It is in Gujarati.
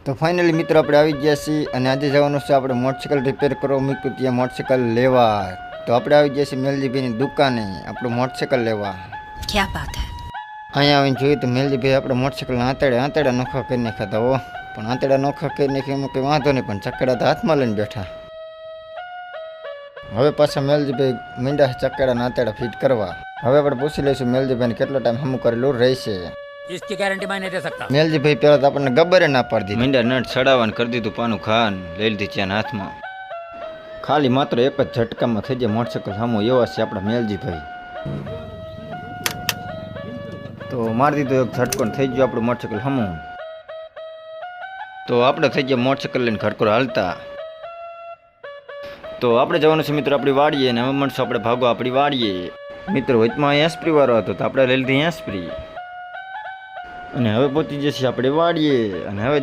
તો ફાઇનલી મિત્રો આપણે આવી ગયા છીએ અને આજે જવાનું છે આપણે મોટરસાઇકલ રિપેર કરવા મૂક્યું ત્યાં મોટરસાઇકલ લેવા. તો આપણે આવી ગયા છીએ મેલજીભાઈની દુકાને આપણું મોટરસાઇકલ લેવા. क्या बात है. અહીંયા આવીને જોયું તો મેલજીભાઈ આપણે મોટરસાઇકલ આંતેડા નોખા કરી નાખ્યા હતા. પણ આંતેડા નોખા કરી નાખ્યા એમાં કંઈ વાંધો નહીં, પણ ચક્કડા તો હાથમાં લઈને બેઠા. હવે પાછા મેલજીભાઈ મીંડા ચક્કડા આંતેડા ફિટ કરવા. હવે આપણે પૂછી લઈશું મેલજીભાઈને કેટલો ટાઈમ હમું કરેલું રહેશે. इसकी गारंटी मैं नहीं दे सकता. મેલજીભાઈ પહેલા તો આપણને ગબ્બરે ના પાડી દીધી. મીંડા નટ સડાવવાનું કરી દીધું, પાનું ખાન લઈ લીધી ત્યાં હાથમાં. ખાલી માત્ર એક જ ઝટકામાં થઈ જાય મોટરસાઇકલ સામું. એવા છે આપણા મેલજીભાઈ. તો મારી દીધું એક ઝટકો થઈ ગયો આપણું મોટરસાઇકલ સામું. તો આપણે થઈ ગયા મોટરસાઇકલ લઈને ઘરકોર હાલતા. તો આપણે જવાનું છે મિત્રો આપણી વાડીએ, અને હવે મળશું આપણે ભાગો આપણી વાડીએ. મિત્રો વચમાં એસપ્રી વાળો હતો તો આપણે લઈ લીધી એસપ્રી, અને હવે પહોંચી જશે આપણે વાડીએ. અને હવે